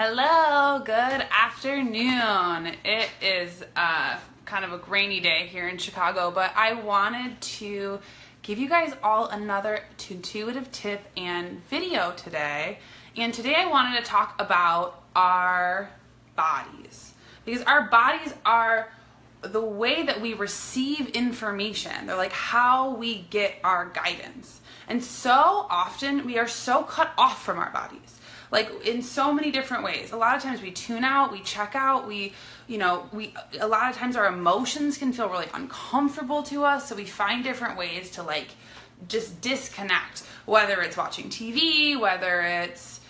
Hello, good afternoon. It is kind of a rainy day here in Chicago, but I wanted to give you guys all another intuitive tip and video today. And today I wanted to talk about our bodies, because our bodies are the way that we receive information. They're like how we get our guidance. And so often we are so cut off from our bodies, like in so many different ways. A lot of times we tune out, we check out, a lot of times our emotions can feel really uncomfortable to us. So we find different ways to like just disconnect, whether it's watching TV, whether it's,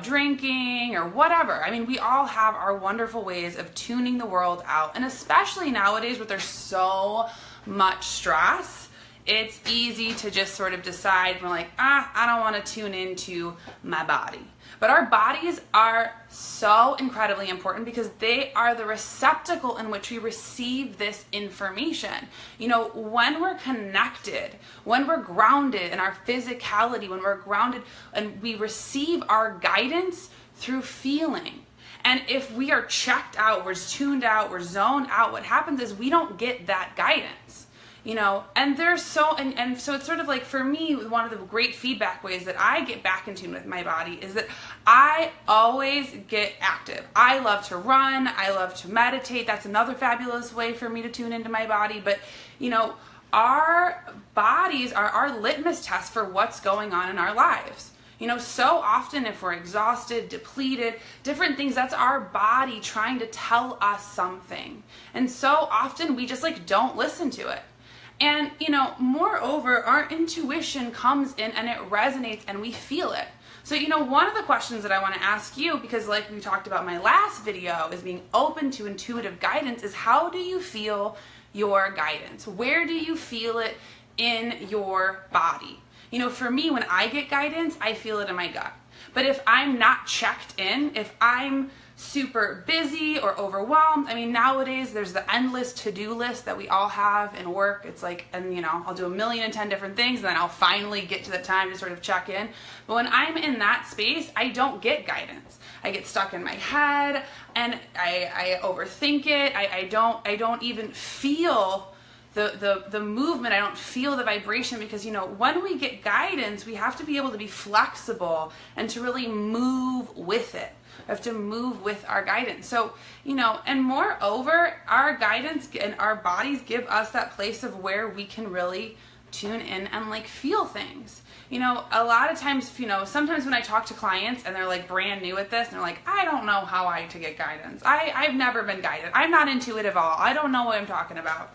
drinking or whatever. I mean, we all have our wonderful ways of tuning the world out. And especially nowadays where there's so much stress, it's easy to just sort of decide, we're like, I don't want to tune into my body. But our bodies are so incredibly important because they are the receptacle in which we receive this information. When we're connected, when we're grounded in our physicality, when we're grounded and we receive our guidance through feeling. And if we are checked out, we're tuned out, we're zoned out, what happens is we don't get that guidance. And there's so it's sort of like, for me, one of the great feedback ways that I get back in tune with my body is that I always get active. I love to run. I love to meditate. That's another fabulous way for me to tune into my body. But, our bodies are our litmus test for what's going on in our lives. So often if we're exhausted, depleted, different things, that's our body trying to tell us something. And so often we just don't listen to it. And, moreover, our intuition comes in and it resonates and we feel it. So, one of the questions that I want to ask you, because like we talked about in my last video, is being open to intuitive guidance, is how do you feel your guidance? Where do you feel it in your body? For me, when I get guidance, I feel it in my gut. But if I'm not checked in, if I'm super busy or overwhelmed, nowadays there's the endless to-do list that we all have in work. It's like, I'll do 1,010,000 different things and then I'll finally get to the time to sort of check in. But when I'm in that space, I don't get guidance. I get stuck in my head and I overthink it. I don't even feel the movement. I don't feel the vibration, because when we get guidance, we have to be able to be flexible and to really move with it. We have to move with our guidance. So, and moreover, our guidance and our bodies give us that place of where we can really tune in and feel things. A lot of times, sometimes when I talk to clients and they're brand new at this and they're like, I don't know how to get guidance. I've never been guided. I'm not intuitive at all. I don't know what I'm talking about.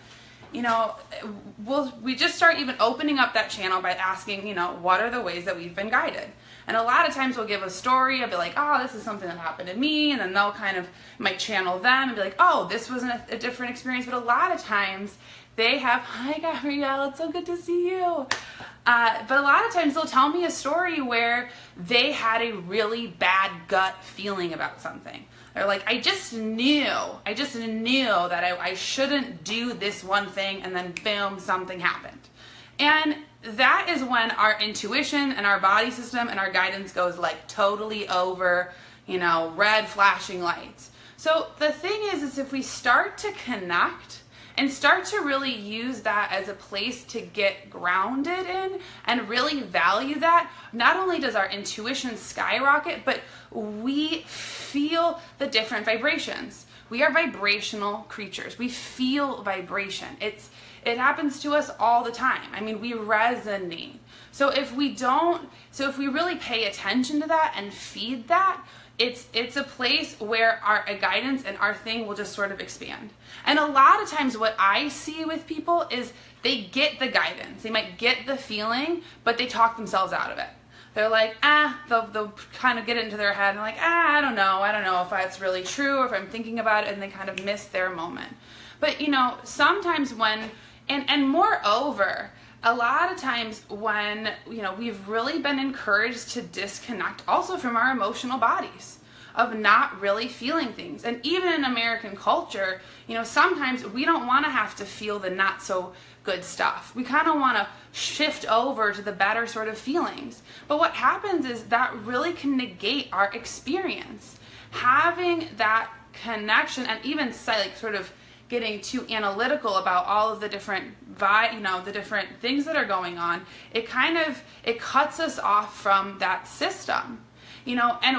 We just start even opening up that channel by asking, what are the ways that we've been guided? And a lot of times we'll give a story of like, oh, this is something that happened to me. And then they'll might channel them and be like, oh, this was a different experience. But a lot of times they have, hi, Gabrielle, it's so good to see you. But a lot of times they'll tell me a story where they had a really bad gut feeling about something. They're like, I just knew that I shouldn't do this one thing, and then boom, something happened. And that is when our intuition and our body system and our guidance goes totally over, red flashing lights. So the thing is if we start to connect and start to really use that as a place to get grounded in and really value that, not only does our intuition skyrocket, but we feel the different vibrations. We are vibrational creatures. We feel vibration. It happens to us all the time. We resonate. So if we really pay attention to that and feed that, it's a place where our guidance and our thing will just sort of expand. And a lot of times what I see with people is they get the guidance. They might get the feeling, but they talk themselves out of it. They're like, they'll kind of get it into their head and I don't know if that's really true or if I'm thinking about it, and they kind of miss their moment. But sometimes and moreover, a lot of times when, we've really been encouraged to disconnect also from our emotional bodies. of not really feeling things. And even in American culture, you know, sometimes we don't want to have to feel the not so good stuff. We kind of want to shift over to the better sort of feelings. But what happens is that really can negate our experience. Having that connection, and even like sort of getting too analytical about all of the different the different things that are going on, it cuts us off from that system. You know, and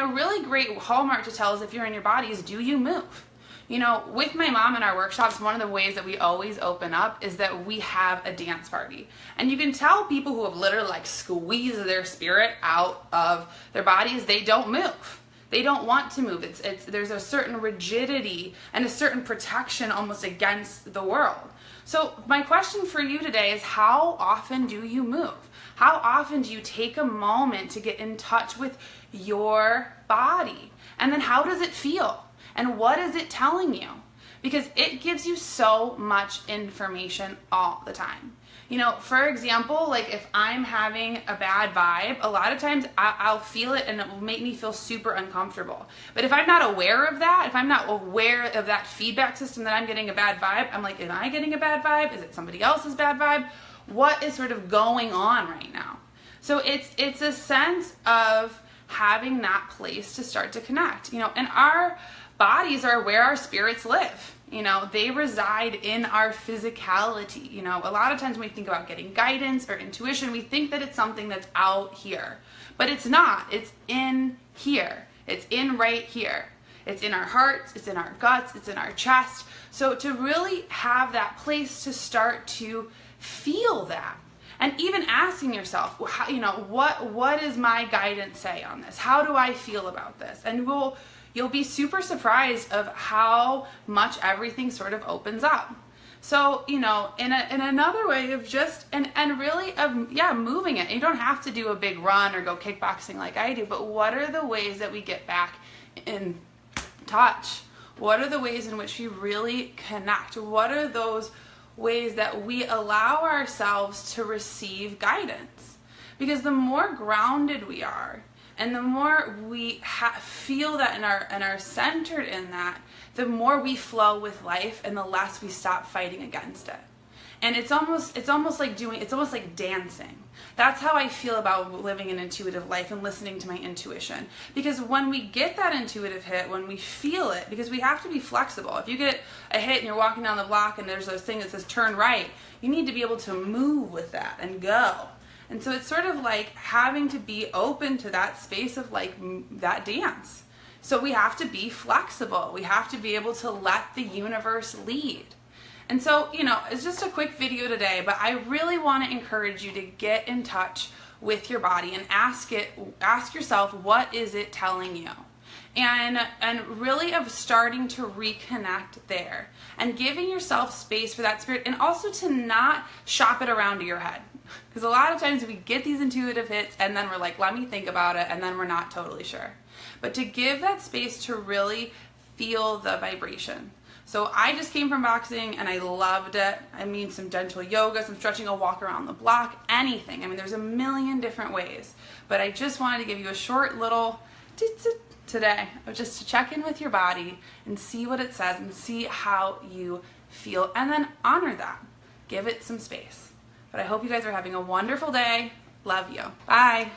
a really great hallmark to tell is if you're in your body is, do you move? You know, with my mom in our workshops, one of the ways that we always open up is that we have a dance party. And you can tell people who have literally like squeezed their spirit out of their bodies, they don't move. They don't want to move. There's a certain rigidity and a certain protection almost against the world. So my question for you today is, how often do you move? How often do you take a moment to get in touch with your body? And then how does it feel? And what is it telling you? Because it gives you so much information all the time. You know, for example, like if I'm having a bad vibe, a lot of times I'll feel it and it will make me feel super uncomfortable. But if I'm not aware of that, if I'm not aware of that feedback system that I'm getting a bad vibe, I'm like, am I getting a bad vibe? Is it somebody else's bad vibe? What is sort of going on right now? So it's a sense of having that place to start to connect. You know, and our bodies are where our spirits live. You know, they reside in our physicality. You know, a lot of times when we think about getting guidance or intuition, we think that it's something that's out here. But it's not. It's in here. It's in right here. It's in our hearts. It's in our guts. It's in our chest. So to really have that place to start to feel that. And even asking yourself, how, you know, what does my guidance say on this? How do I feel about this? And you'll be super surprised of how much everything sort of opens up. So, you know, in another way of just, and really of, yeah, moving it. You don't have to do a big run or go kickboxing like I do, but what are the ways that we get back in touch? What are the ways in which we really connect? What are those ways that we allow ourselves to receive guidance? Because the more grounded we are, and the more we feel that and are centered in that, the more we flow with life and the less we stop fighting against it. And it's almost like dancing. That's how I feel about living an intuitive life and listening to my intuition. Because when we get that intuitive hit, when we feel it, because we have to be flexible. If you get a hit and you're walking down the block and there's this thing that says turn right, you need to be able to move with that and go. And so it's sort of like having to be open to that space of like that dance. So we have to be flexible. We have to be able to let the universe lead. And so, you know, it's just a quick video today, but I really want to encourage you to get in touch with your body and ask yourself, what is it telling you? And really of starting to reconnect there and giving yourself space for that spirit, and also to not shop it around to your head. Because a lot of times we get these intuitive hits and then we're like, let me think about it, and then we're not totally sure. But to give that space to really feel the vibration. So I just came from boxing and I loved it. I mean, some gentle yoga, some stretching, a walk around the block, anything. I mean, there's a million different ways. But I just wanted to give you a short little today of just to check in with your body and see what it says and see how you feel, and then honor that. Give it some space. But I hope you guys are having a wonderful day. Love you. Bye.